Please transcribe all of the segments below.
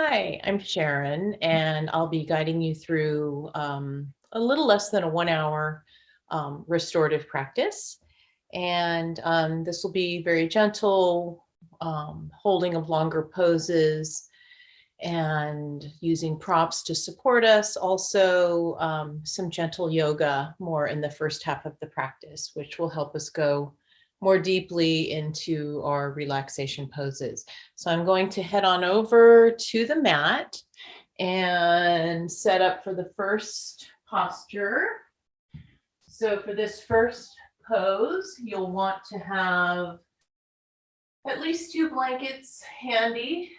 Hi, I'm Sharon, and I'll be guiding you through a little less than a 1 hour restorative practice. And this will be very gentle, holding of longer poses and using props to support us. Also, some gentle yoga more in the first half of the practice, which will help us go more deeply into our relaxation poses. So I'm going to head on over to the mat and set up for the first posture. So for this first pose, you'll want to have at least 2 blankets handy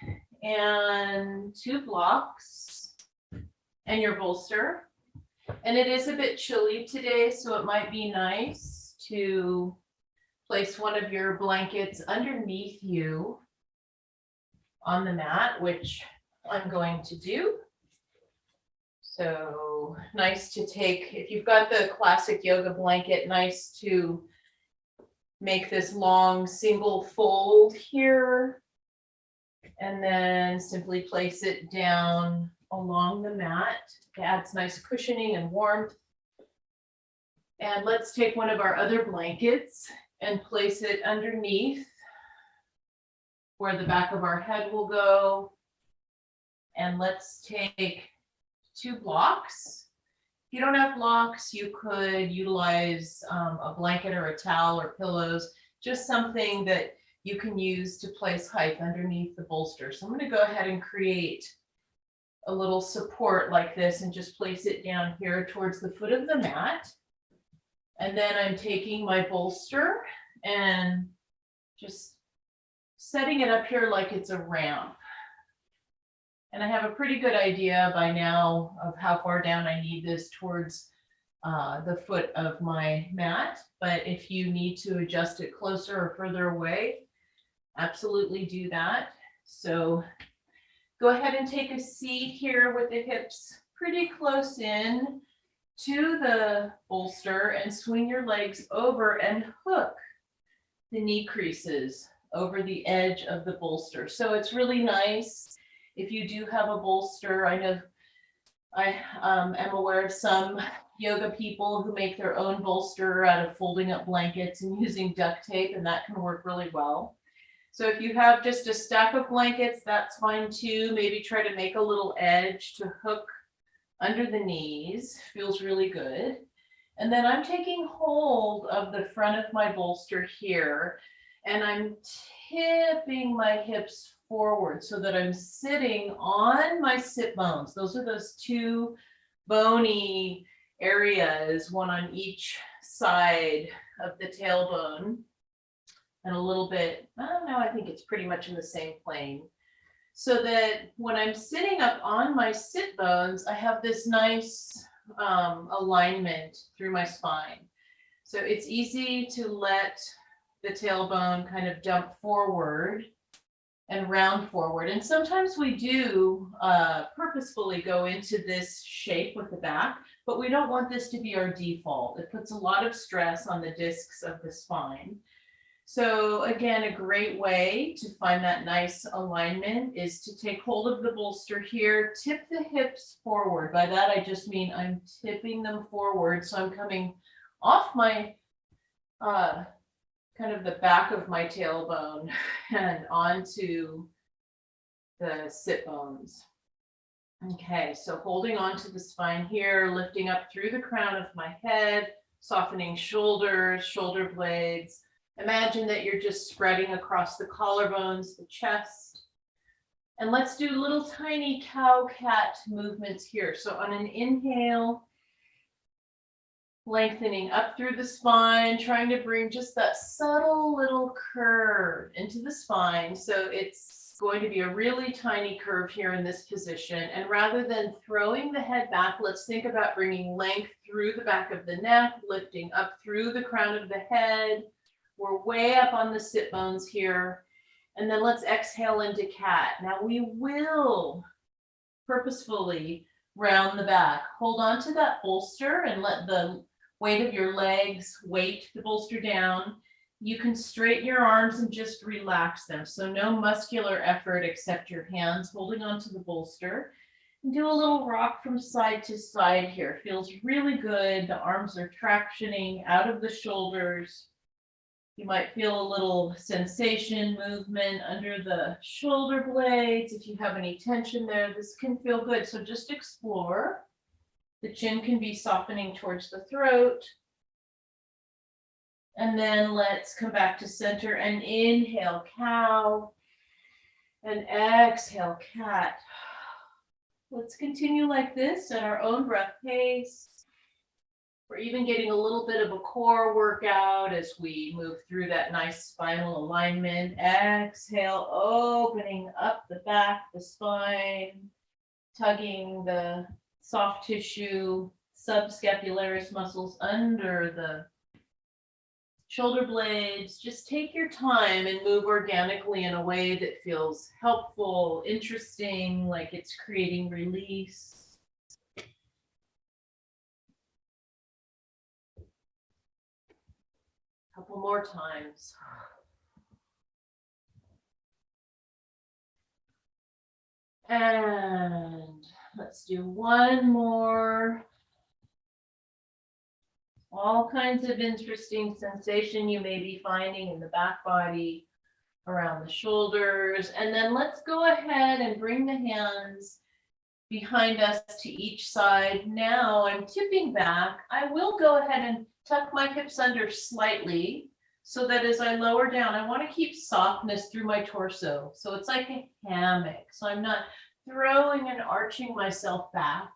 and 2 blocks and your bolster. And it is a bit chilly today, so it might be nice to place one of your blankets underneath you on the mat, which I'm going to do. So nice to take, if you've got the classic yoga blanket, nice to make this long single fold here, and then simply place it down along the mat. It adds nice cushioning and warmth. And let's take one of our other blankets and place it underneath where the back of our head will go. And let's take 2 blocks. If you don't have blocks, you could utilize a blanket or a towel or pillows, just something that you can use to place height underneath the bolster. So I'm going to go ahead and create a little support like this and just place it down here towards the foot of the mat. And then I'm taking my bolster and just setting it up here like it's a ramp. And I have a pretty good idea by now of how far down I need this towards the foot of my mat. But if you need to adjust it closer or further away, absolutely do that. So go ahead and take a seat here with the hips pretty close in to the bolster and swing your legs over and hook the knee creases over the edge of the bolster. So it's really nice if you do have a bolster. I know I am aware of some yoga people who make their own bolster out of folding up blankets and using duct tape, and that can work really well. So if you have just a stack of blankets, that's fine too. Maybe try to make a little edge to hook under the knees. Feels really good. And then I'm taking hold of the front of my bolster here, and I'm tipping my hips forward so that I'm sitting on my sit bones. Those are those 2 bony areas, one on each side of the tailbone. And a little bit, I don't know, I think it's pretty much in the same plane. So that when I'm sitting up on my sit bones, I have this nice alignment through my spine. So it's easy to let the tailbone kind of dump forward and round forward. And sometimes we do purposefully go into this shape with the back, but we don't want this to be our default. It puts a lot of stress on the discs of the spine. So again, a great way to find that nice alignment is to take hold of the bolster here, tip the hips forward. By that, I just mean I'm tipping them forward. So I'm coming off my, kind of the back of my tailbone and onto the sit bones. Okay, so holding onto the spine here, lifting up through the crown of my head, softening shoulders, shoulder blades. Imagine that you're just spreading across the collarbones, the chest. And let's do little tiny cow-cat movements here. So on an inhale, lengthening up through the spine, trying to bring just that subtle little curve into the spine. So it's going to be a really tiny curve here in this position. And rather than throwing the head back, let's think about bringing length through the back of the neck, lifting up through the crown of the head. We're way up on the sit bones here. And then let's exhale into cat. Now we will purposefully round the back. Hold on to that bolster and let the weight of your legs weight the bolster down. You can straighten your arms and just relax them. So no muscular effort except your hands holding onto the bolster. And do a little rock from side to side here. Feels really good. The arms are tractioning out of the shoulders. You might feel a little sensation, movement under the shoulder blades. If you have any tension there, this can feel good. So just explore. The chin can be softening towards the throat. And then let's come back to center and inhale, cow. And exhale, cat. Let's continue like this at our own breath pace. We're even getting a little bit of a core workout as we move through that nice spinal alignment. Exhale, opening up the back, the spine, tugging the soft tissue, subscapularis muscles under the shoulder blades. Just take your time and move organically in a way that feels helpful, interesting, like it's creating release. Couple more times. And let's do one more. All kinds of interesting sensation you may be finding in the back body, around the shoulders. And then let's go ahead and bring the hands behind us to each side. Now I'm tipping back. I will go ahead and tuck my hips under slightly so that as I lower down, I want to keep softness through my torso. So it's like a hammock. So I'm not throwing and arching myself back.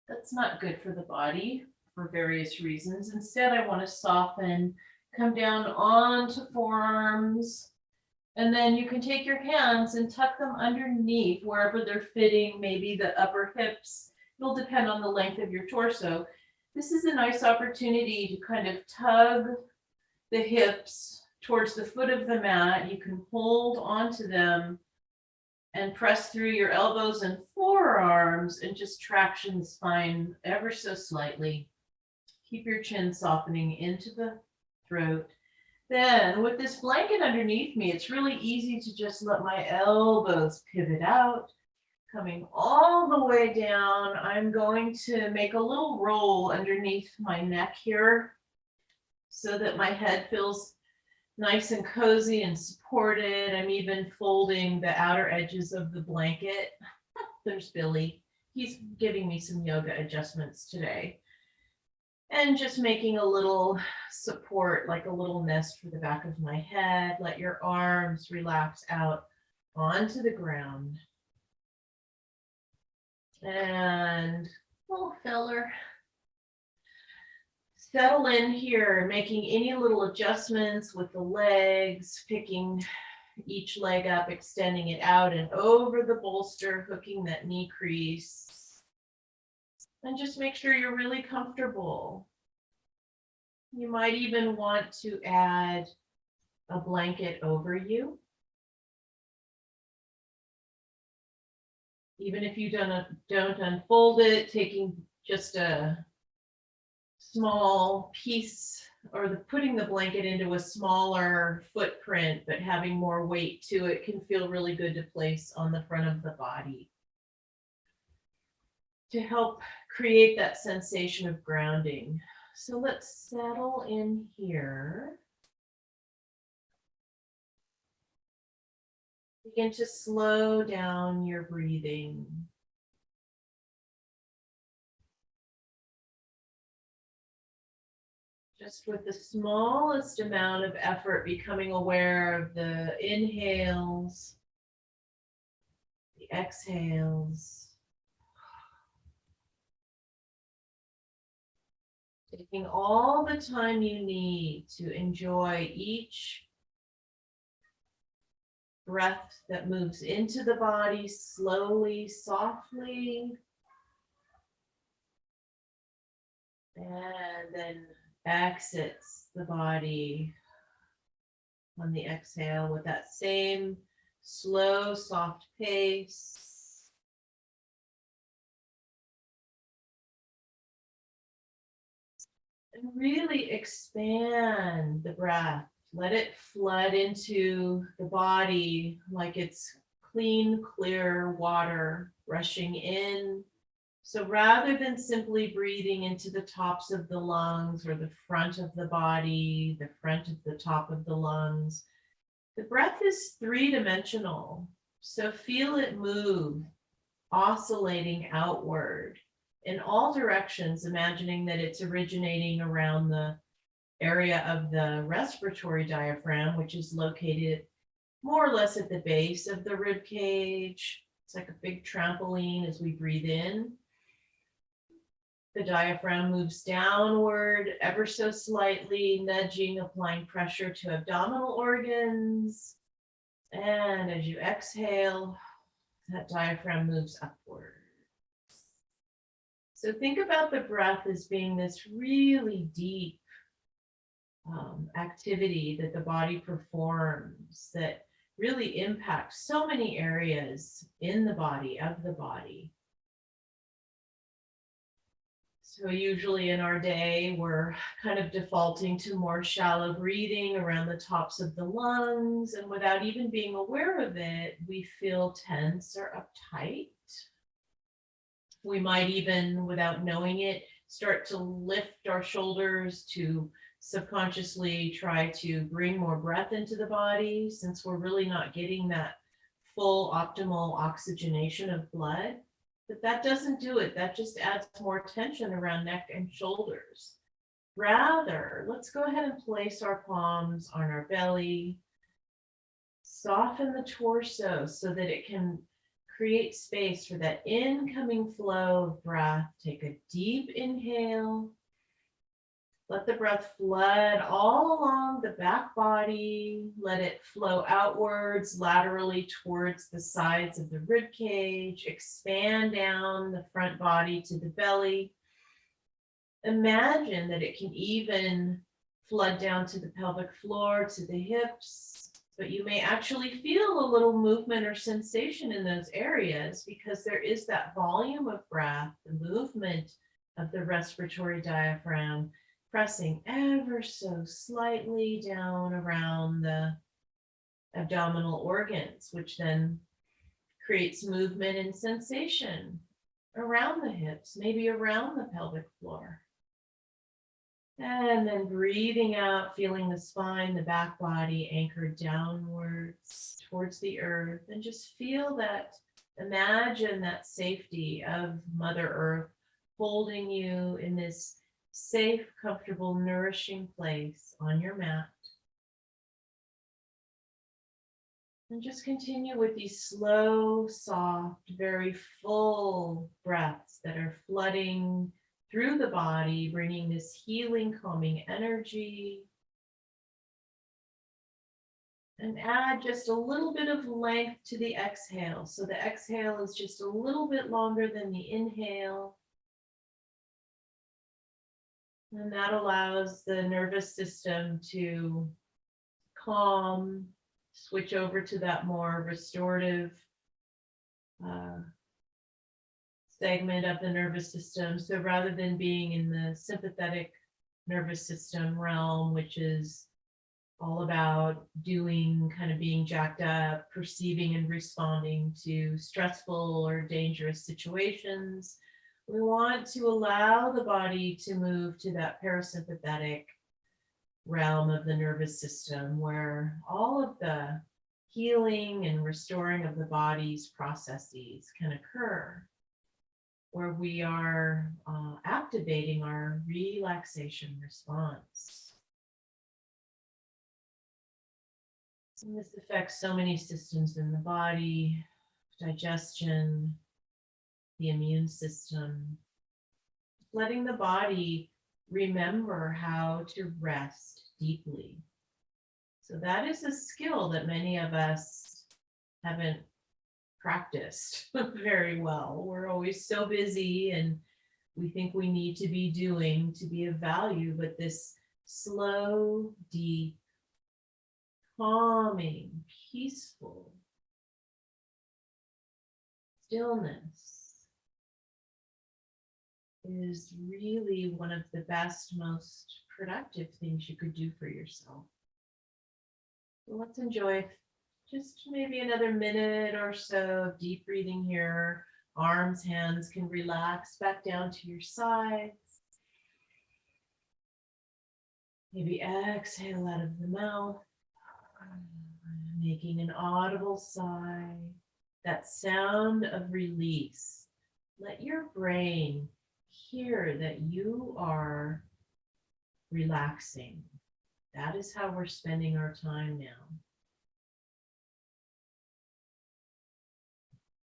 That's not good for the body for various reasons. Instead, I want to soften, come down onto forearms. And then you can take your hands and tuck them underneath wherever they're fitting, maybe the upper hips. It'll depend on the length of your torso. This is a nice opportunity to kind of tug the hips towards the foot of the mat. You can hold onto them and press through your elbows and forearms and just traction the spine ever so slightly. Keep your chin softening into the throat. Then with this blanket underneath me, it's really easy to just let my elbows pivot out. Coming all the way down, I'm going to make a little roll underneath my neck here so that my head feels nice and cozy and supported. I'm even folding the outer edges of the blanket. There's Billy. He's giving me some yoga adjustments today. And just making a little support, like a little nest for the back of my head. Let your arms relax out onto the ground. And little feller, settle in here, making any little adjustments with the legs, picking each leg up, extending it out and over the bolster, hooking that knee crease. And just make sure you're really comfortable. You might even want to add a blanket over you. Even if you don't unfold it, taking just a small piece or putting the blanket into a smaller footprint, but having more weight to it can feel really good to place on the front of the body to help create that sensation of grounding. So let's settle in here. Begin to slow down your breathing. Just with the smallest amount of effort, becoming aware of the inhales, the exhales. Taking all the time you need to enjoy each breath that moves into the body slowly, softly. And then exits the body on the exhale with that same slow, soft pace. And really expand the breath Let it flood into the body like it's clean, clear water rushing in. So rather than simply breathing into the tops of the lungs or the front of the body, the front of the top of the lungs, the breath is three-dimensional. So feel it move, oscillating outward in all directions, imagining that it's originating around the area of the respiratory diaphragm, which is located more or less at the base of the rib cage. It's like a big trampoline as we breathe in. The diaphragm moves downward ever so slightly, nudging, applying pressure to abdominal organs. And as you exhale, that diaphragm moves upward. So think about the breath as being this really deep activity that the body performs that really impacts so many areas in the body, of the body. So usually in our day, we're kind of defaulting to more shallow breathing around the tops of the lungs, and without even being aware of it, we feel tense or uptight. We might even, without knowing it, start to lift our shoulders to subconsciously try to bring more breath into the body, since we're really not getting that full optimal oxygenation of blood. But that doesn't do it. That just adds more tension around neck and shoulders. Rather, let's go ahead and place our palms on our belly. Soften the torso so that it can create space for that incoming flow of breath. Take a deep inhale. Let the breath flood all along the back body. Let it flow outwards, laterally towards the sides of the rib cage. Expand down the front body to the belly. Imagine that it can even flood down to the pelvic floor, to the hips. But you may actually feel a little movement or sensation in those areas because there is that volume of breath, the movement of the respiratory diaphragm, pressing ever so slightly down around the abdominal organs, which then creates movement and sensation around the hips, maybe around the pelvic floor. And then breathing out, feeling the spine, the back body anchored downwards towards the earth, and just feel that, imagine that safety of Mother Earth holding you in this safe, comfortable, nourishing place on your mat. And just continue with these slow, soft, very full breaths that are flooding through the body, bringing this healing, calming energy. And add just a little bit of length to the exhale. So the exhale is just a little bit longer than the inhale. And that allows the nervous system to calm, switch over to that more restorative segment of the nervous system. So rather than being in the sympathetic nervous system realm, which is all about doing, kind of being jacked up, perceiving and responding to stressful or dangerous situations, we want to allow the body to move to that parasympathetic realm of the nervous system where all of the healing and restoring of the body's processes can occur, where we are activating our relaxation response. And this affects so many systems in the body: digestion, the immune system, letting the body remember how to rest deeply. So that is a skill that many of us haven't practiced very well. We're always so busy and we think we need to be doing to be of value, but this slow, deep, calming, peaceful stillness is really one of the best, most productive things you could do for yourself. Let's enjoy just maybe another minute or so of deep breathing here. Arms, hands can relax back down to your sides. Maybe exhale out of the mouth, making an audible sigh. That sound of release. Let your brain hear that you are relaxing. That is how we're spending our time now.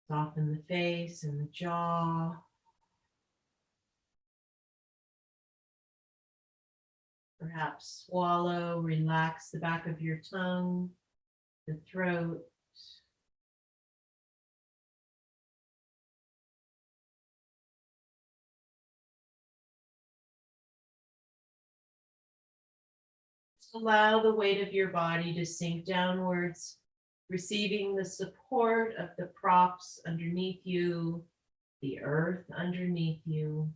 Soften the face and the jaw. Perhaps swallow, relax the back of your tongue, the throat. Just allow the weight of your body to sink downwards, receiving the support of the props underneath you, the earth underneath you.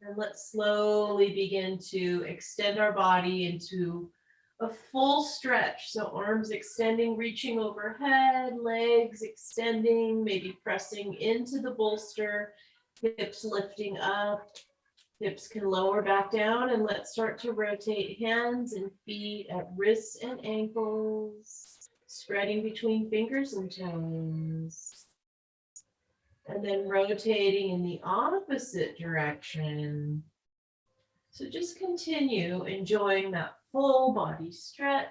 And let's slowly begin to extend our body into a full stretch. So arms extending, reaching overhead, legs extending, maybe pressing into the bolster, hips lifting up, hips can lower back down, and let's start to rotate hands and feet at wrists and ankles, spreading between fingers and toes. And then rotating in the opposite direction. So just continue enjoying that full body stretch.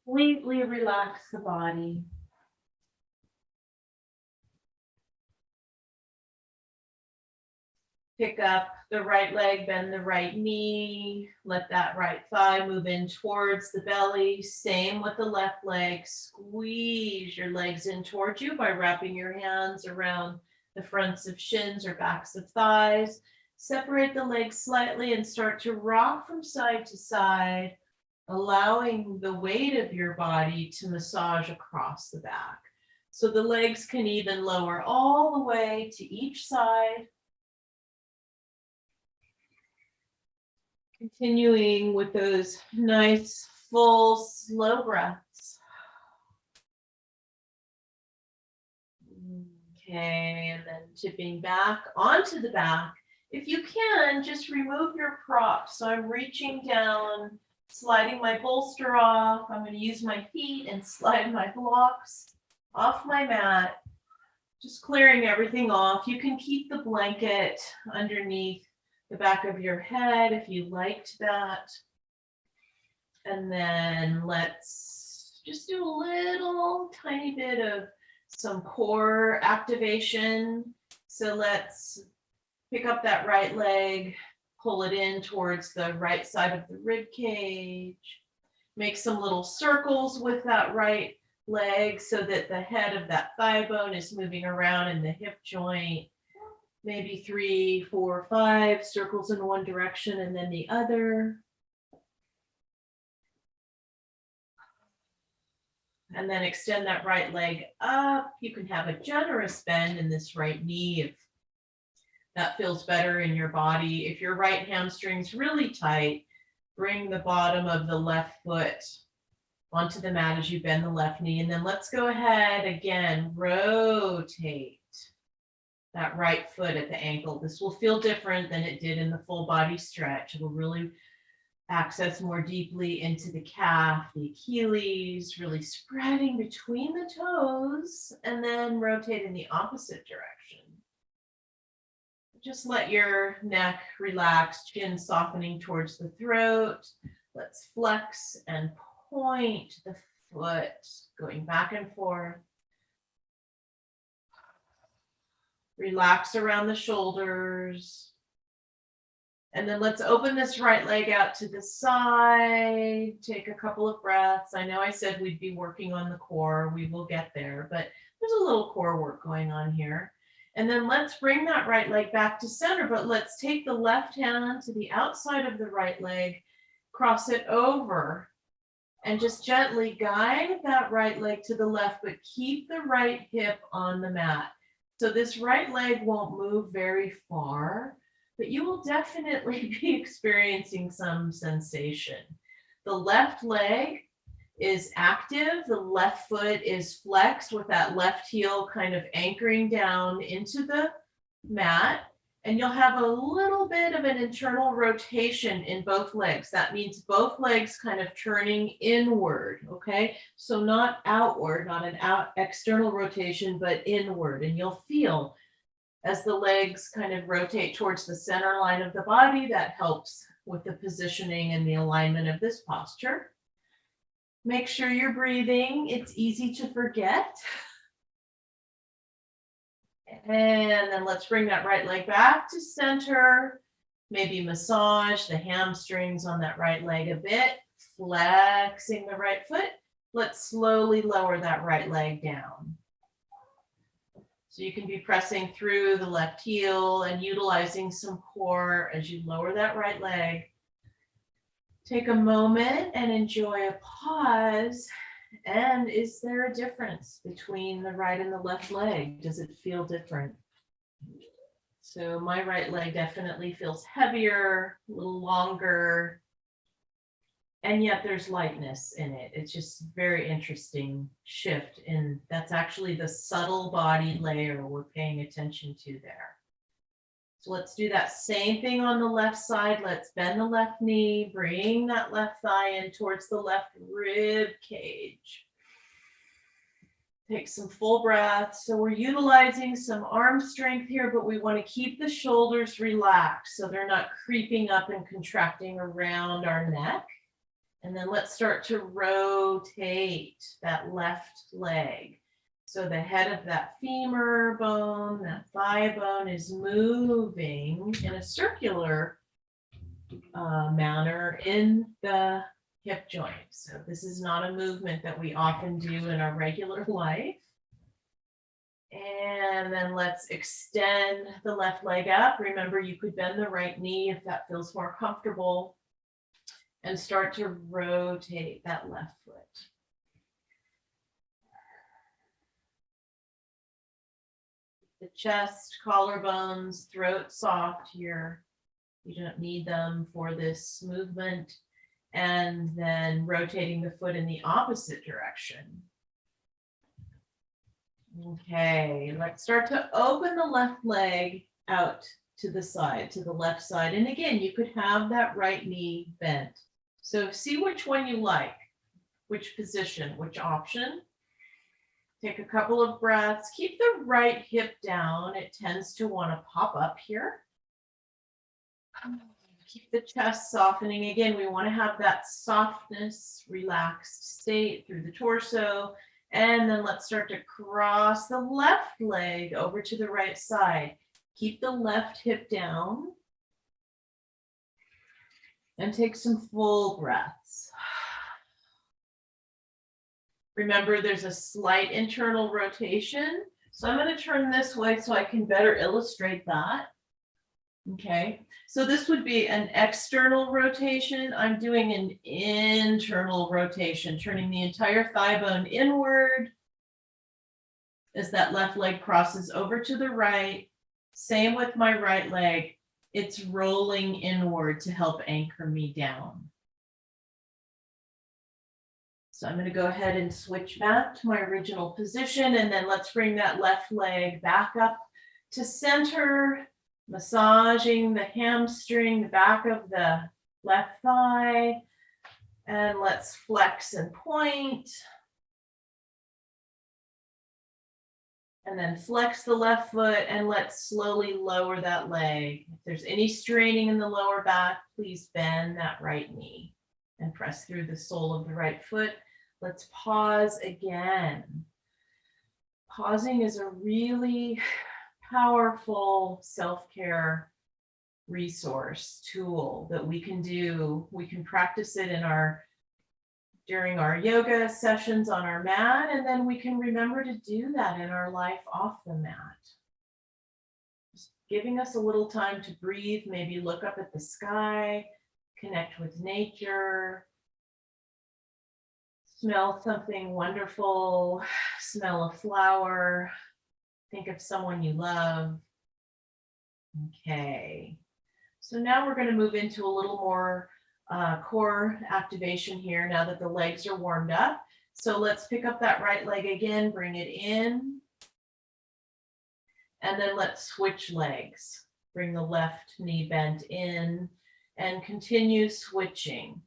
Completely relax the body. Pick up the right leg, bend the right knee, let that right thigh move in towards the belly. Same with the left leg. Squeeze your legs in towards you by wrapping your hands around the fronts of shins or backs of thighs. Separate the legs slightly and start to rock from side to side, allowing the weight of your body to massage across the back. So the legs can even lower all the way to each side. Continuing with those nice, full, slow breaths. Okay, and then tipping back onto the back. If you can, just remove your props. So I'm reaching down, sliding my bolster off. I'm going to use my feet and slide my blocks off my mat. Just clearing everything off. You can keep the blanket underneath the back of your head if you liked that. And then let's just do a little tiny bit of some core activation. So let's pick up that right leg, pull it in towards the right side of the rib cage. Make some little circles with that right leg so that the head of that thigh bone is moving around in the hip joint. Maybe 3, 4, 5 circles in one direction and then the other. And then extend that right leg up. You can have a generous bend in this right knee if that feels better in your body. If your right hamstring's really tight, bring the bottom of the left foot onto the mat as you bend the left knee. And then let's go ahead again, rotate that right foot at the ankle. This will feel different than it did in the full body stretch. It will really access more deeply into the calf, the Achilles, really spreading between the toes, and then rotate in the opposite direction. Just let your neck relax, chin softening towards the throat. Let's flex and point the foot, going back and forth. Relax around the shoulders. And then let's open this right leg out to the side. Take a couple of breaths. I know I said we'd be working on the core. We will get there, but there's a little core work going on here. And then let's bring that right leg back to center, but let's take the left hand to the outside of the right leg, cross it over, and just gently guide that right leg to the left, but keep the right hip on the mat. So this right leg won't move very far, but you will definitely be experiencing some sensation. The left leg is active. The left foot is flexed with that left heel kind of anchoring down into the mat. And you'll have a little bit of an internal rotation in both legs. That means both legs kind of turning inward, okay? So not outward, not an external rotation, but inward. And you'll feel as the legs kind of rotate towards the center line of the body, that helps with the positioning and the alignment of this posture. Make sure you're breathing. It's easy to forget. And then let's bring that right leg back to center. Maybe massage the hamstrings on that right leg a bit, flexing the right foot. Let's slowly lower that right leg down. So you can be pressing through the left heel and utilizing some core as you lower that right leg. Take a moment and enjoy a pause. And is there a difference between the right and the left leg? Does it feel different? So my right leg definitely feels heavier, a little longer, and yet there's lightness in it. It's just very interesting shift, and that's actually the subtle body layer we're paying attention to there. So let's do that same thing on the left side. Let's bend the left knee, bring that left thigh in towards the left rib cage. Take some full breaths. So we're utilizing some arm strength here, but we want to keep the shoulders relaxed so they're not creeping up and contracting around our neck. And then let's start to rotate that left leg. So the head of that femur bone, that thigh bone is moving in a circular manner in the hip joint. So this is not a movement that we often do in our regular life. And then let's extend the left leg up. Remember, you could bend the right knee if that feels more comfortable, and start to rotate that left foot. The chest, collarbones, throat soft here. You don't need them for this movement. And then rotating the foot in the opposite direction. Okay, let's start to open the left leg out to the side, to the left side. And again, you could have that right knee bent. So see which one you like, which position, which option. Take a couple of breaths. Keep the right hip down. It tends to want to pop up here. Keep the chest softening. Again, we want to have that softness, relaxed state through the torso. And then let's start to cross the left leg over to the right side. Keep the left hip down. And take some full breaths. Remember, there's a slight internal rotation. So I'm going to turn this way so I can better illustrate that. Okay, so this would be an external rotation. I'm doing an internal rotation, turning the entire thigh bone inward as that left leg crosses over to the right. Same with my right leg. It's rolling inward to help anchor me down. So I'm going to go ahead and switch back to my original position, and then let's bring that left leg back up to center, massaging the hamstring, the back of the left thigh, and let's flex and point. And then flex the left foot, and let's slowly lower that leg. If there's any straining in the lower back, please bend that right knee and press through the sole of the right foot. Let's pause again. Pausing is a really powerful self-care resource, tool that we can do. We can practice it in during our yoga sessions on our mat, and then we can remember to do that in our life off the mat. Just giving us a little time to breathe, maybe look up at the sky, connect with nature, smell something wonderful, smell a flower, think of someone you love. Okay, so now we're going to move into a little more core activation here now that the legs are warmed up. So let's pick up that right leg again, bring it in, and then let's switch legs. Bring the left knee bent in and continue switching.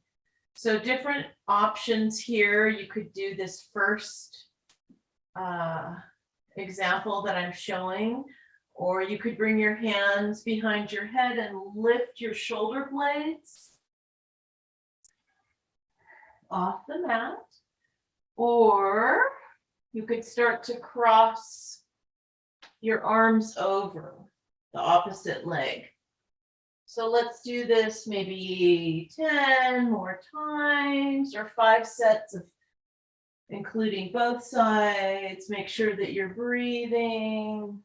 So different options here. You could do this first example that I'm showing, or you could bring your hands behind your head and lift your shoulder blades off the mat, or you could start to cross your arms over the opposite leg. So let's do this maybe 10 more times, or 5 sets of including both sides. Make sure that you're breathing.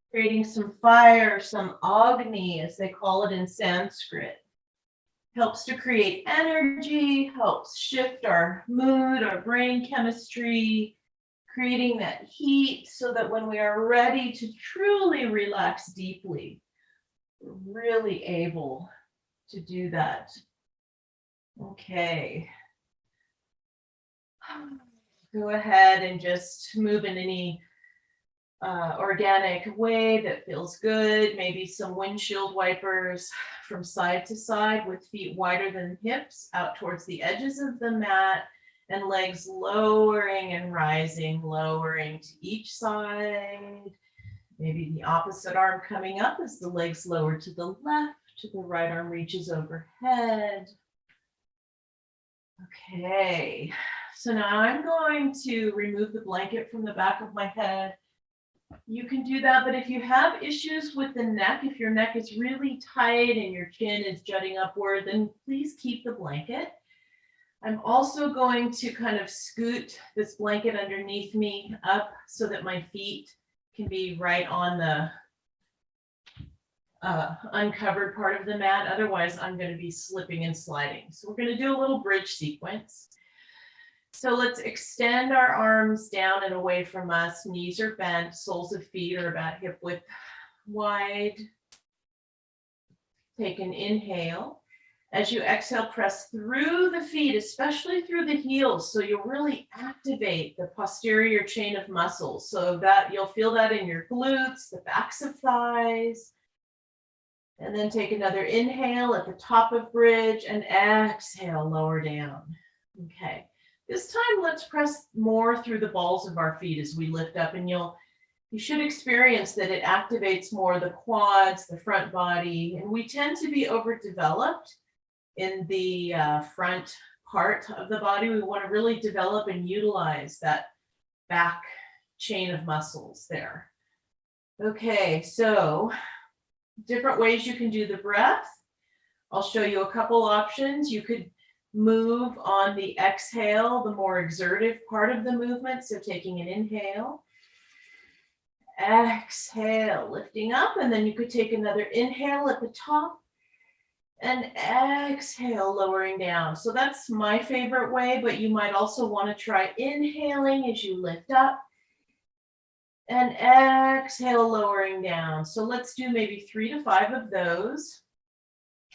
Creating some fire, some Agni, as they call it in Sanskrit. Helps to create energy, helps shift our mood, our brain chemistry, creating that heat so that when we are ready to truly relax deeply, we're really able to do that. Okay. Go ahead and just move in any organic way that feels good. Maybe some windshield wipers from side to side with feet wider than hips out towards the edges of the mat, and legs lowering and rising, lowering to each side. Maybe the opposite arm coming up as the legs lower to the left, the right arm reaches overhead. Okay, so now I'm going to remove the blanket from the back of my head. You can do that, but if you have issues with the neck, if your neck is really tight and your chin is jutting upward, then please keep the blanket. I'm also going to kind of scoot this blanket underneath me up so that my feet can be right on the uncovered part of the mat. Otherwise, I'm going to be slipping and sliding. So we're going to do a little bridge sequence. So let's extend our arms down and away from us. Knees are bent, soles of feet are about hip width wide. Take an inhale. As you exhale, press through the feet, especially through the heels. So you'll really activate the posterior chain of muscles. So that you'll feel that in your glutes, the backs of thighs. And then take another inhale at the top of bridge and exhale, lower down. Okay. This time, let's press more through the balls of our feet as we lift up, and you should experience that it activates more the quads, the front body, and we tend to be overdeveloped in the front part of the body. We want to really develop and utilize that back chain of muscles there. Okay, so different ways you can do the breath. I'll show you a couple options. You could move on the exhale, the more exertive part of the movement. So taking an inhale, exhale, lifting up, and then you could take another inhale at the top and exhale, lowering down. So that's my favorite way, but you might also want to try inhaling as you lift up and exhale, lowering down. So let's do maybe 3 to 5 of those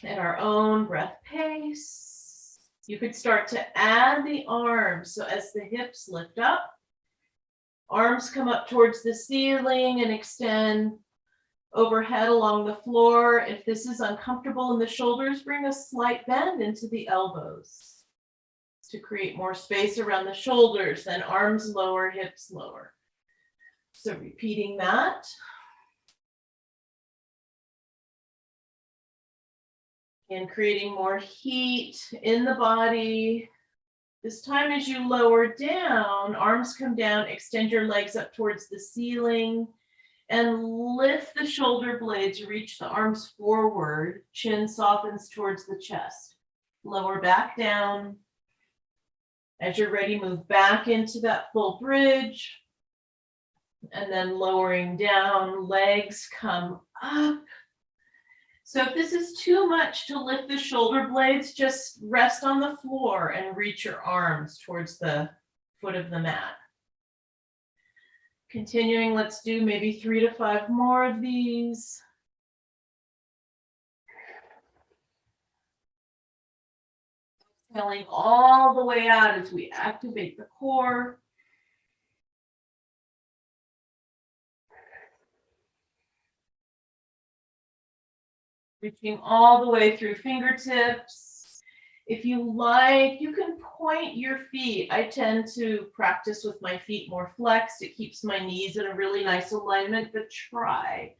at our own breath pace. You could start to add the arms. So as the hips lift up, arms come up towards the ceiling and extend overhead along the floor. If this is uncomfortable in the shoulders, bring a slight bend into the elbows to create more space around the shoulders. Then arms lower, hips lower. So repeating that. And creating more heat in the body. This time as you lower down, arms come down, extend your legs up towards the ceiling, and lift the shoulder blades, reach the arms forward, chin softens towards the chest. Lower back down. As you're ready, move back into that full bridge. And then lowering down, legs come up. So if this is too much to lift the shoulder blades, just rest on the floor and reach your arms towards the foot of the mat. Continuing, let's do maybe 3 to 5 more of these. Exhaling all the way out as we activate the core. Reaching all the way through fingertips. If you like, you can point your feet. I tend to practice with my feet more flexed. It keeps my knees in a really nice alignment, but try.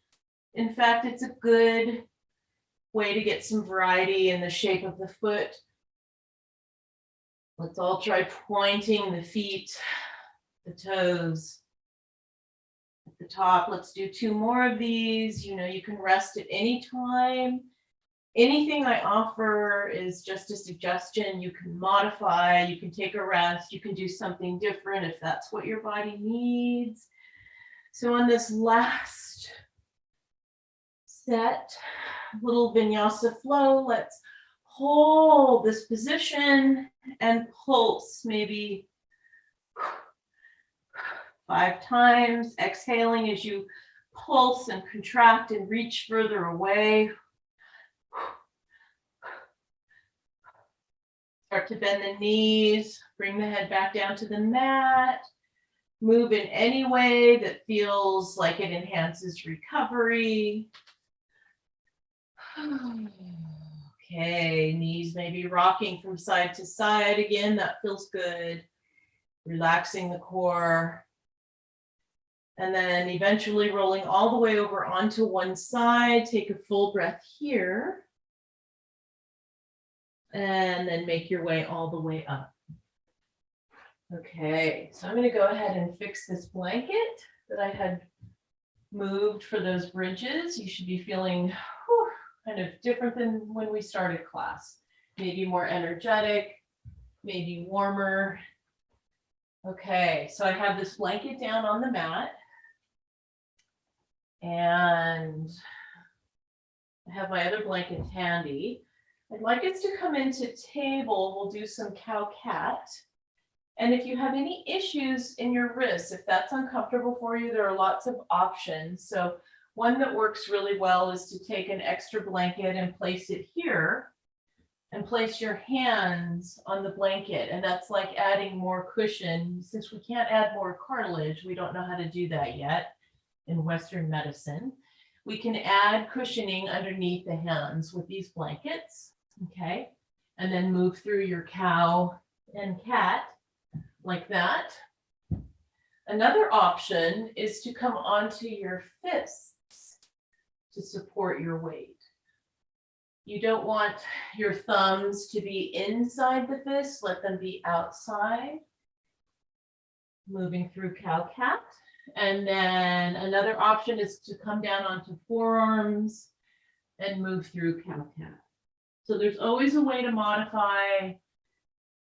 In fact, it's a good way to get some variety in the shape of the foot. Let's all try pointing the feet, the toes. At the top, let's do 2 more of these. You know, you can rest at any time. Anything I offer is just a suggestion. You can modify, you can take a rest, you can do something different if that's what your body needs. So on this last set, little vinyasa flow, let's hold this position and pulse maybe 5 times, exhaling as you pulse and contract and reach further away. Start to bend the knees, bring the head back down to the mat. Move in any way that feels like it enhances recovery. Okay, knees may be rocking from side to side. Again, that feels good. Relaxing the core. And then eventually rolling all the way over onto one side. Take a full breath here. And then make your way all the way up. Okay, so I'm going to go ahead and fix this blanket that I had moved for those bridges. You should be feeling kind of different than when we started class. Maybe more energetic, maybe warmer. Okay, so I have this blanket down on the mat. And I have my other blankets handy. I'd like us to come into table. We'll do some cow-cat. And if you have any issues in your wrists, if that's uncomfortable for you, there are lots of options. So one that works really well is to take an extra blanket and place it here and place your hands on the blanket. And that's like adding more cushion. Since we can't add more cartilage, we don't know how to do that yet in Western medicine. We can add cushioning underneath the hands with these blankets, okay? And then move through your cow and cat like that. Another option is to come onto your fists to support your weight. You don't want your thumbs to be inside the fists, let them be outside. Moving through cow-cat. And then another option is to come down onto forearms and move through cow-cat. So there's always a way to modify,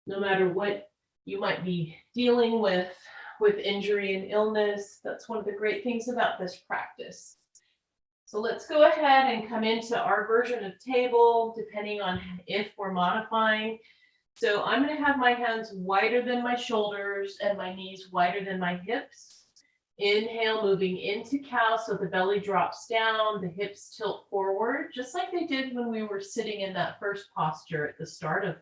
no matter what you might be dealing with injury and illness. That's one of the great things about this practice. So let's go ahead and come into our version of table, depending on if we're modifying. So I'm going to have my hands wider than my shoulders and my knees wider than my hips. Inhale, moving into cow, so the belly drops down, the hips tilt forward, just like they did when we were sitting in that first posture at the start of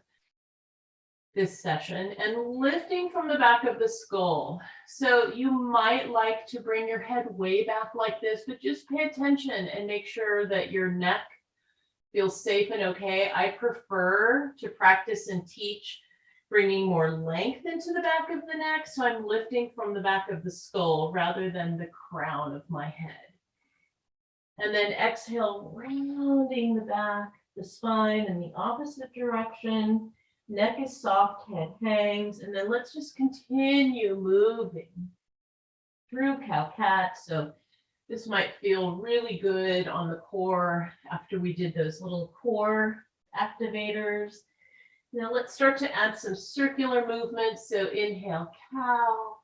this session, and lifting from the back of the skull. So you might like to bring your head way back like this, but just pay attention and make sure that your neck feels safe and okay. I prefer to practice and teach bringing more length into the back of the neck. So I'm lifting from the back of the skull rather than the crown of my head. And then exhale, rounding the back, the spine in the opposite direction. Neck is soft, head hangs, and then let's just continue moving through cow-cat. So this might feel really good on the core after we did those little core activators. Now let's start to add some circular movements. So inhale, cow.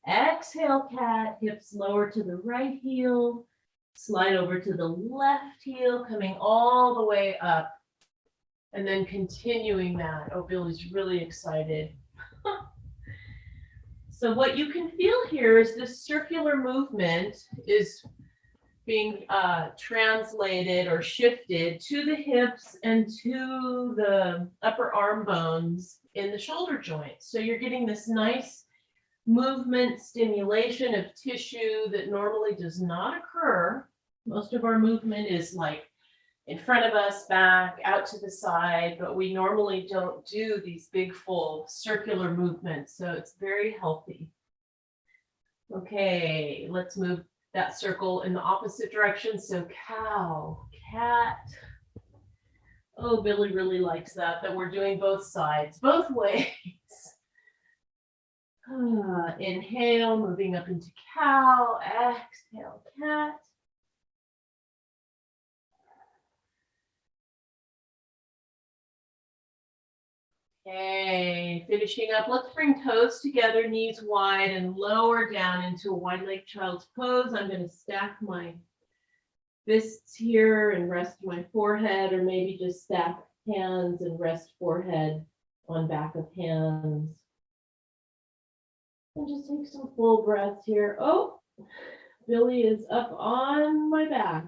Exhale, cat. Hips lower to the right heel. Slide over to the left heel, coming all the way up. And then continuing that. Oh, Billy's really excited. So what you can feel here is this circular movement is being translated or shifted to the hips and to the upper arm bones in the shoulder joints. So you're getting this nice movement stimulation of tissue that normally does not occur. Most of our movement is like in front of us, back, out to the side, but we normally don't do these big full circular movements. So it's very healthy. Okay, let's move that circle in the opposite direction. So cow, cat. Oh, Billy really likes that we're doing both sides, both ways. Inhale, moving up into cow, exhale, cat. Okay, finishing up. Let's bring toes together, knees wide, and lower down into a wide leg child's pose. I'm going to stack my fists here and rest my forehead, or maybe just stack hands and rest forehead on back of hands. And just take some full breaths here. Oh, Billy is up on my back.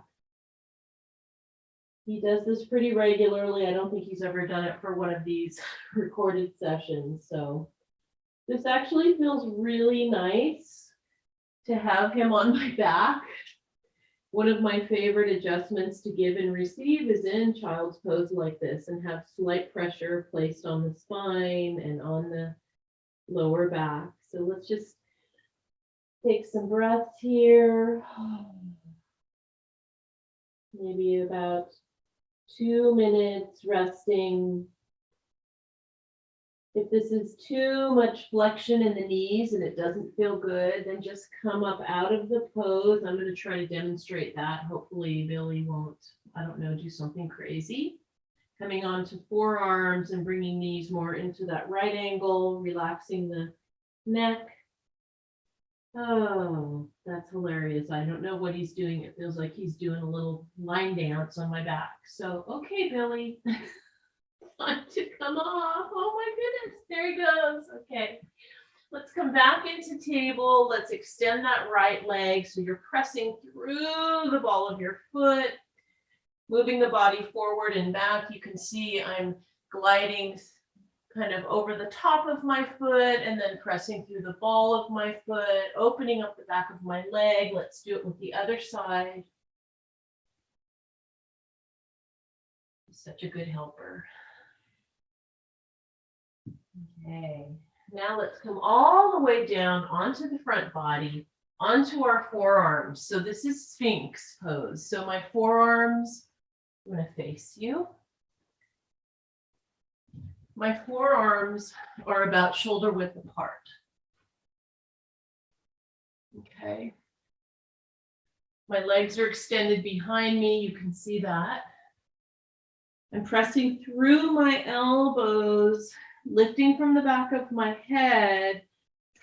He does this pretty regularly. I don't think he's ever done it for one of these recorded sessions. So this actually feels really nice to have him on my back. One of my favorite adjustments to give and receive is in child's pose like this, and have slight pressure placed on the spine and on the lower back. So let's just take some breaths here. Maybe about 2 minutes resting. If this is too much flexion in the knees and it doesn't feel good, then just come up out of the pose. I'm going to try to demonstrate that. Hopefully Billy won't, I don't know, do something crazy. Coming onto forearms and bringing knees more into that right angle, relaxing the neck. Oh, that's hilarious. I don't know what he's doing. It feels like he's doing a little line dance on my back. So, okay, Billy. Time to come off. Oh my goodness, there he goes. Okay, let's come back into table. Let's extend that right leg. So you're pressing through the ball of your foot, moving the body forward and back. You can see I'm gliding kind of over the top of my foot and then pressing through the ball of my foot, opening up the back of my leg. Let's do it with the other side. Such a good helper. Okay, now let's come all the way down onto the front body, onto our forearms. So this is Sphinx pose. So my forearms, I'm going to face you. My forearms are about shoulder width apart. Okay. My legs are extended behind me. You can see that. I'm pressing through my elbows, lifting from the back of my head,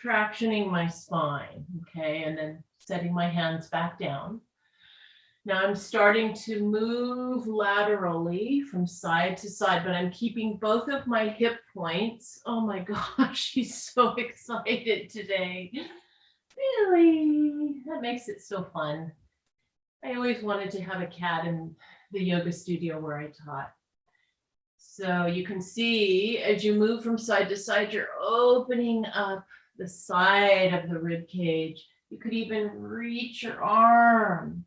tractioning my spine. Okay, and then setting my hands back down. Now I'm starting to move laterally from side to side, but I'm keeping both of my hip points. Oh my gosh, she's so excited today. Really? That makes it so fun. I always wanted to have a cat in the yoga studio where I taught. So you can see as you move from side to side, you're opening up the side of the rib cage. You could even reach your arm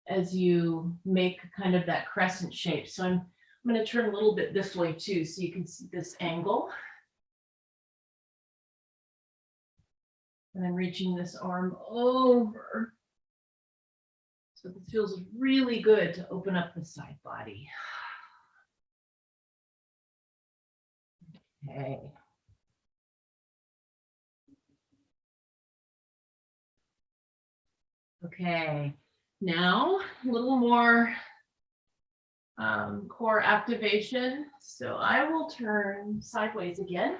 as you make kind of that crescent shape. So I'm going to turn a little bit this way too, so you can see this angle. And I'm reaching this arm over. So this feels really good to open up the side body. Okay. Okay, now a little more core activation. So I will turn sideways again.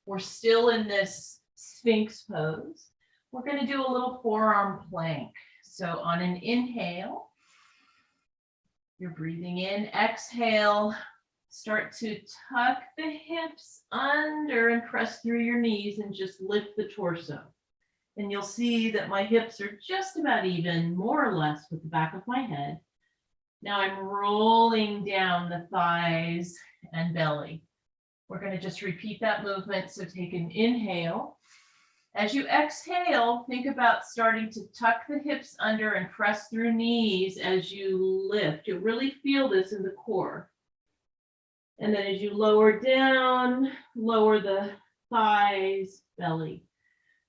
We're still in this Sphinx pose. We're going to do a little forearm plank. So on an inhale, you're breathing in, exhale, start to tuck the hips under and press through your knees and just lift the torso. And you'll see that my hips are just about even, more or less, with the back of my head. Now I'm rolling down the thighs and belly. We're going to just repeat that movement. So take an inhale. As you exhale, think about starting to tuck the hips under and press through knees as you lift. You'll really feel this in the core. And then as you lower down, lower the thighs, belly.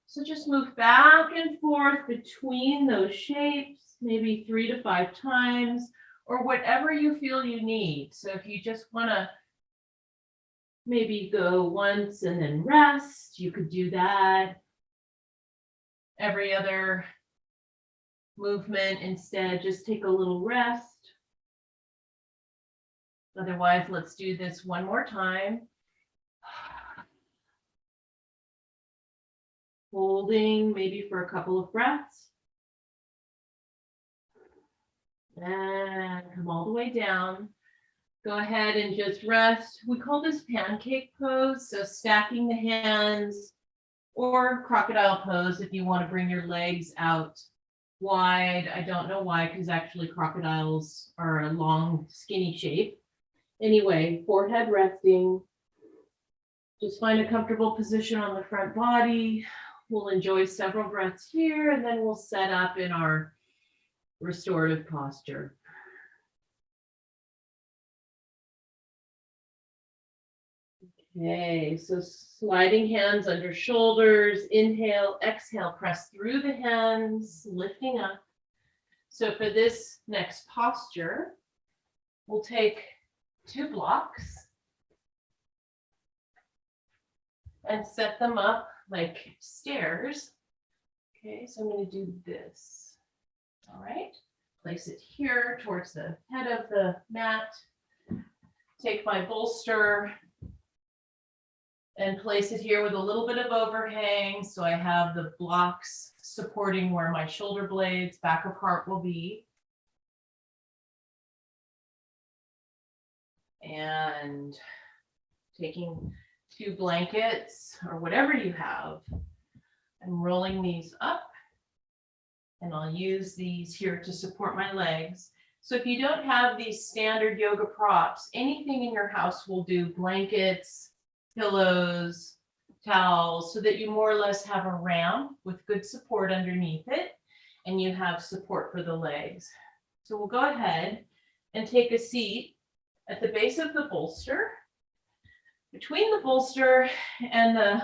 So just move back and forth between those shapes, maybe 3 to 5 times, or whatever you feel you need. So if you just want to maybe go once and then rest, you could do that. Every other movement, instead, just take a little rest. Otherwise, let's do this one more time. Holding maybe for a couple of breaths. And come all the way down. Go ahead and just rest. We call this pancake pose, so stacking the hands, or crocodile pose if you want to bring your legs out wide. I don't know why, because actually crocodiles are a long, skinny shape. Anyway, forehead resting. Just find a comfortable position on the front body. We'll enjoy several breaths here, and then we'll set up in our restorative posture. Okay, so sliding hands under shoulders, inhale, exhale, press through the hands, lifting up. So for this next posture, we'll take 2 blocks and set them up like stairs. Okay, so I'm going to do this. All right, place it here towards the head of the mat. Take my bolster and place it here with a little bit of overhang, so I have the blocks supporting where my shoulder blades, back of heart will be. And taking 2 blankets or whatever you have, I'm rolling these up, and I'll use these here to support my legs. So if you don't have these standard yoga props, anything in your house will do: blankets, pillows, towels, so that you more or less have a ramp with good support underneath it, and you have support for the legs. So we'll go ahead and take a seat at the base of the bolster, between the bolster and the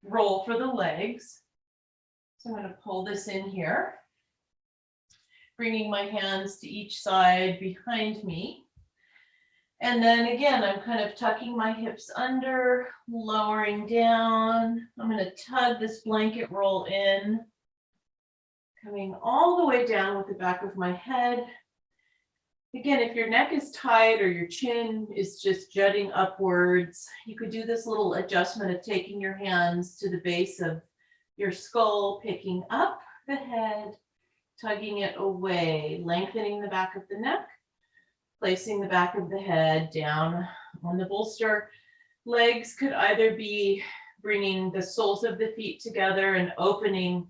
roll for the legs. So I'm going to pull this in here, bringing my hands to each side behind me. And then again, I'm kind of tucking my hips under, lowering down. I'm going to tug this blanket roll in, coming all the way down with the back of my head. Again, if your neck is tight or your chin is just jutting upwards, you could do this little adjustment of taking your hands to the base of your skull, picking up the head, tugging it away, lengthening the back of the neck, placing the back of the head down on the bolster. Legs could either be bringing the soles of the feet together and opening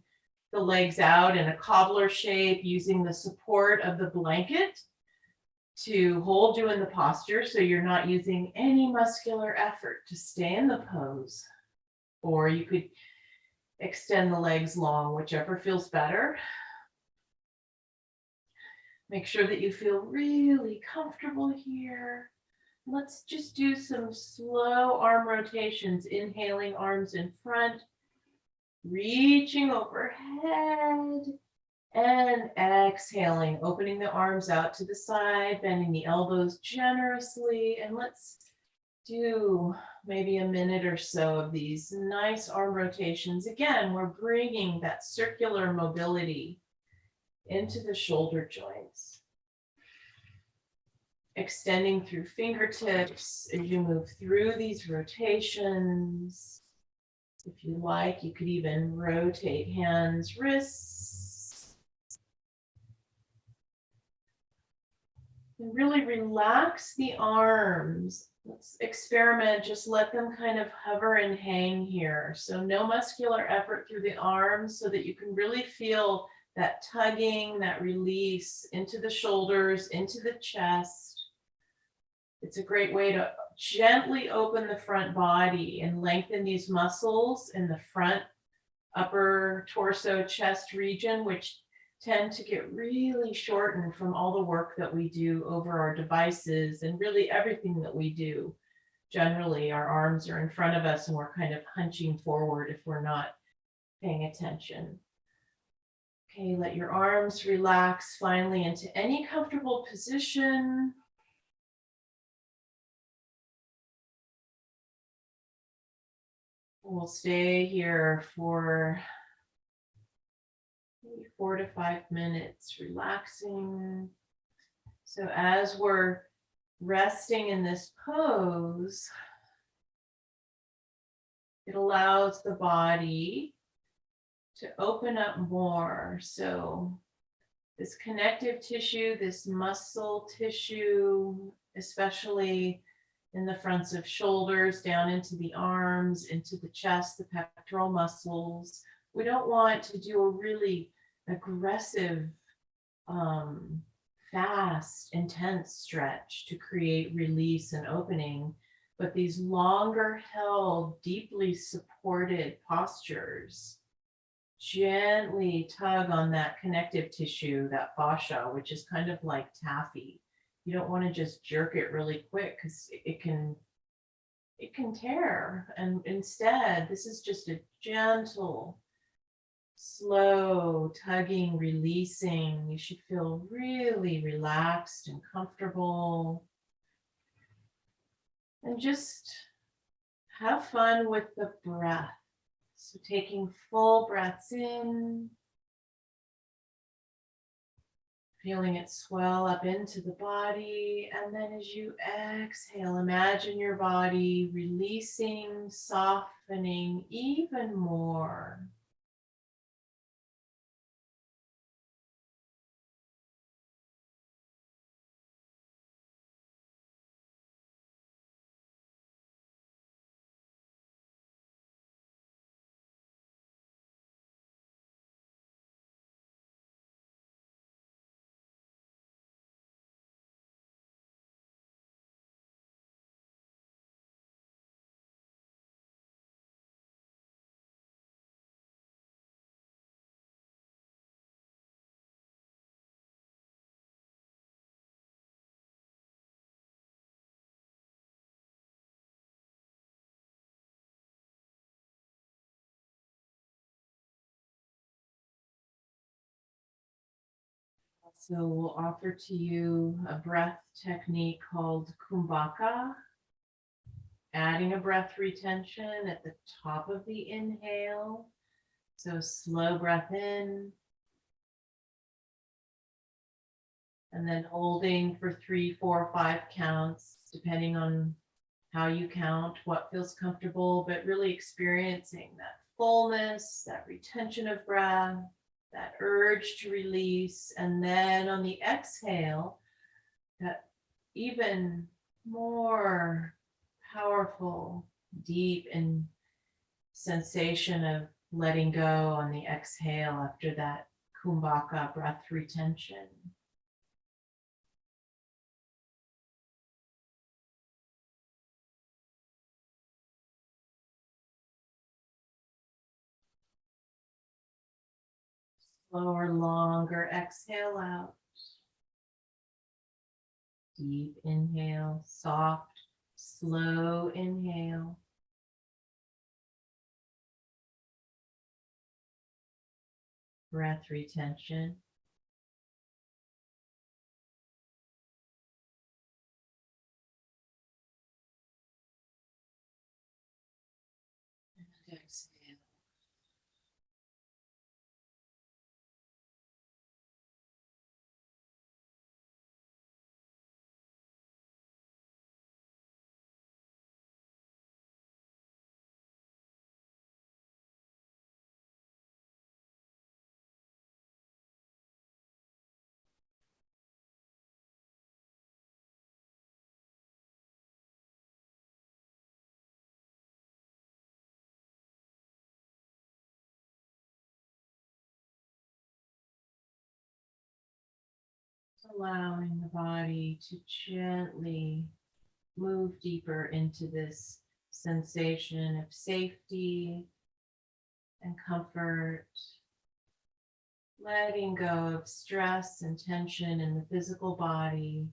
the legs out in a cobbler shape, using the support of the blanket to hold you in the posture, so you're not using any muscular effort to stay in the pose. Or you could extend the legs long, whichever feels better. Make sure that you feel really comfortable here. Let's just do some slow arm rotations, inhaling arms in front, reaching overhead, and exhaling, opening the arms out to the side, bending the elbows generously. And let's do maybe a minute or so of these nice arm rotations. Again, we're bringing that circular mobility into the shoulder joints, extending through fingertips as you move through these rotations. If you like, you could even rotate hands, wrists, and really relax the arms. Let's experiment, just let them kind of hover and hang here. So no muscular effort through the arms so that you can really feel that tugging, that release into the shoulders, into the chest. It's a great way to gently open the front body and lengthen these muscles in the front, upper torso, chest region, which tend to get really shortened from all the work that we do over our devices and really everything that we do. Generally, our arms are in front of us and we're kind of hunching forward if we're not paying attention. Okay, let your arms relax finally into any comfortable position. We'll stay here for maybe 4 to 5 minutes, relaxing. So as we're resting in this pose, it allows the body to open up more. So this connective tissue, this muscle tissue, especially in the fronts of shoulders, down into the arms, into the chest, the pectoral muscles. We don't want to do a really aggressive, fast, intense stretch to create release and opening, but these longer held, deeply supported postures gently tug on that connective tissue, that fascia, which is kind of like taffy. You don't want to just jerk it really quick because it can tear. And instead, this is just a gentle, slow tugging, releasing. You should feel really relaxed and comfortable. And just have fun with the breath. So taking full breaths in, feeling it swell up into the body. And then as you exhale, imagine your body releasing, softening even more. So we'll offer to you a breath technique called Kumbhaka, adding a breath retention at the top of the inhale. So slow breath in, and then holding for 3, 4, 5 counts, depending on how you count, what feels comfortable, but really experiencing that fullness, that retention of breath, that urge to release. And then on the exhale, that even more powerful, deep and sensation of letting go on the exhale after that Kumbhaka breath retention. Slower, longer exhale out. Deep inhale, soft, slow inhale. Breath retention. allowing the body to gently move deeper into this sensation of safety and comfort, letting go of stress and tension in the physical body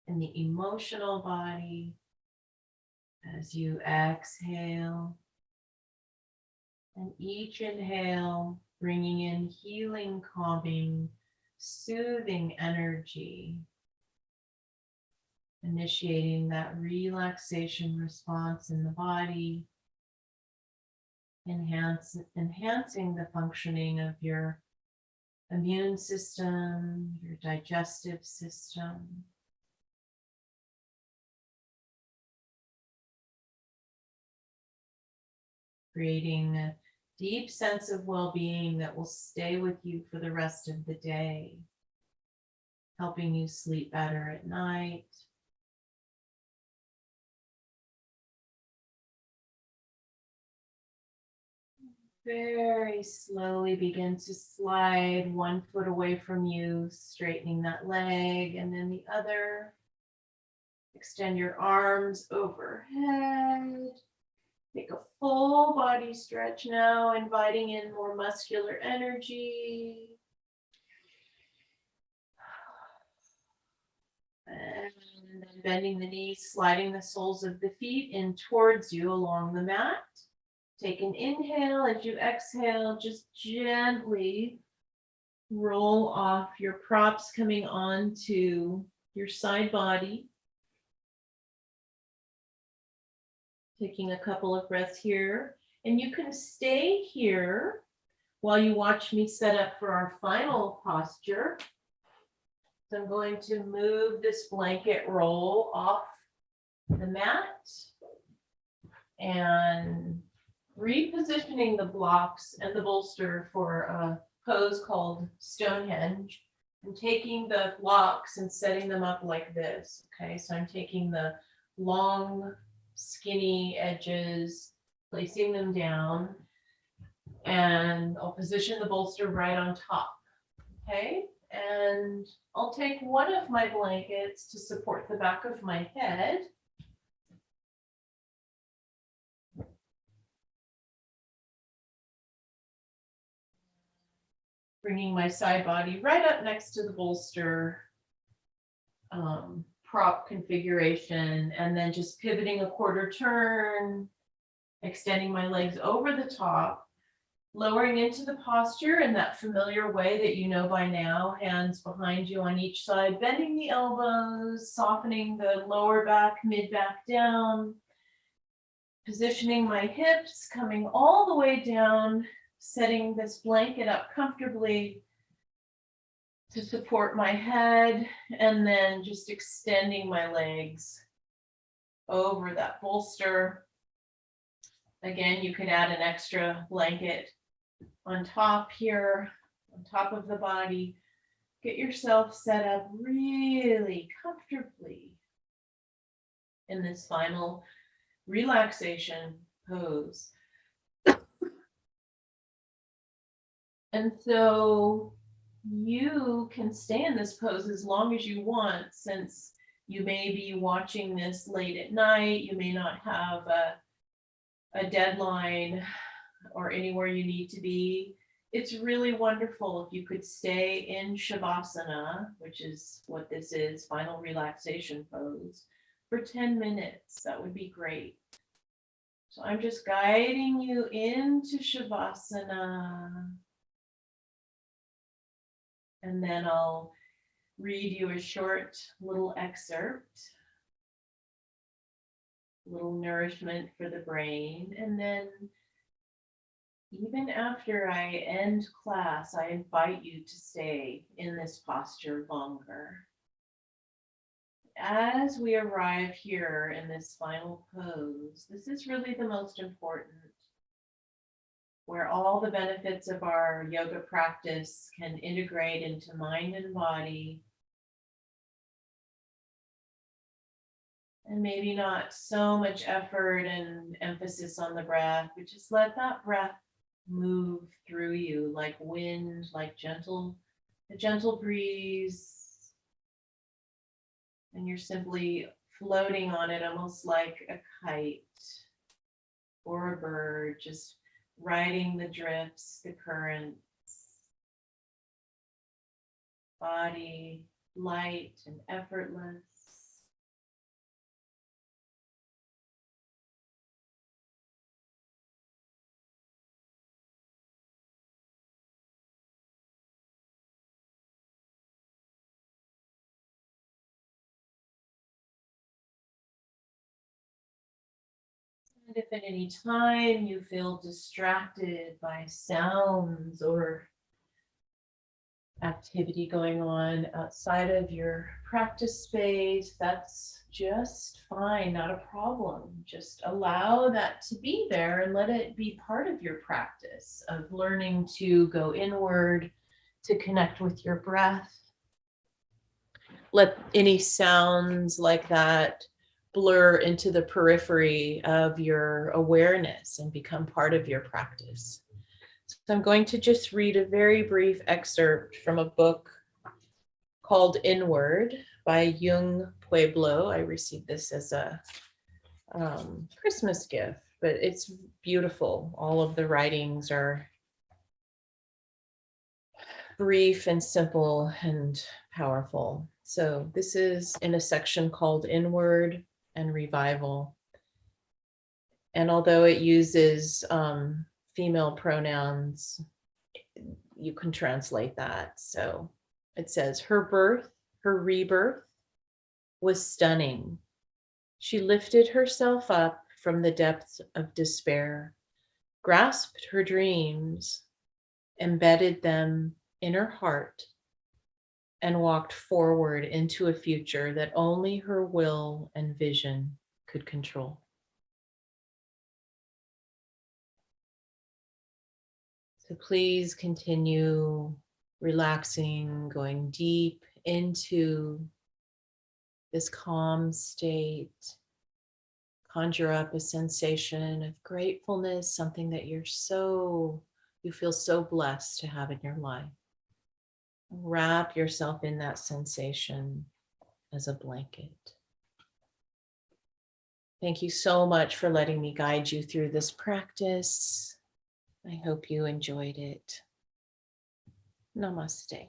and the emotional body as you exhale. And each inhale, bringing in healing, calming, soothing energy, initiating that relaxation response in the body, enhancing the functioning of your immune system, your digestive system. Creating a deep sense of well-being that will stay with you for the rest of the day, helping you sleep better at night. Very slowly begin to slide one foot away from you, straightening that leg, and then the other. Extend your arms overhead. Take a full body stretch now, inviting in more muscular energy. And then bending the knees, sliding the soles of the feet in towards you along the mat. Take an inhale. As you exhale, just gently roll off your props coming onto your side body. Taking a couple of breaths here. And you can stay here while you watch me set up for our final posture. So I'm going to move this blanket roll off the mat and repositioning the blocks and the bolster for a pose called Stonehenge, and taking the blocks and setting them up like this. Okay, so I'm taking the long, skinny edges, placing them down, and I'll position the bolster right on top. Okay, and I'll take one of my blankets to support the back of my head. Bringing my side body right up next to the bolster prop configuration, and then just pivoting a quarter turn, extending my legs over the top, lowering into the posture in that familiar way that you know by now, hands behind you on each side, bending the elbows, softening the lower back, mid back down, positioning my hips, coming all the way down, setting this blanket up comfortably to support my head, and then just extending my legs over that bolster. Again, you can add an extra blanket on top here, on top of the body. Get yourself set up really comfortably in this final relaxation pose. And so you can stay in this pose as long as you want, since you may be watching this late at night. You may not have a deadline or anywhere you need to be. It's really wonderful if you could stay in Shavasana, which is what this is, final relaxation pose, for 10 minutes. That would be great. So I'm just guiding you into Shavasana. And then I'll read you a short little excerpt, little nourishment for the brain. And then even after I end class, I invite you to stay in this posture longer. As we arrive here in this final pose, this is really the most important, where all the benefits of our yoga practice can integrate into mind and body. And maybe not so much effort and emphasis on the breath, but just let that breath move through you like wind, like a gentle breeze. And you're simply floating on it almost like a kite or a bird, just riding the drifts, the currents, body light and effortless. And if at any time you feel distracted by sounds or activity going on outside of your practice space, that's just fine, not a problem. Just allow that to be there and let it be part of your practice of learning to go inward, to connect with your breath. Let any sounds like that blur into the periphery of your awareness and become part of your practice. So I'm going to just read a very brief excerpt from a book called Inward by Yung Pueblo. I received this as a Christmas gift, but it's beautiful. All of the writings are brief and simple and powerful. So this is in a section called Inward and Revival. And although it uses female pronouns, you can translate that. So it says, her rebirth was stunning. She lifted herself up from the depths of despair, grasped her dreams, embedded them in her heart, and walked forward into a future that only her will and vision could control. So please continue relaxing, going deep into this calm state. Conjure up a sensation of gratefulness, something that you feel so blessed to have in your life. Wrap yourself in that sensation as a blanket. Thank you so much for letting me guide you through this practice. I hope you enjoyed it. Namaste.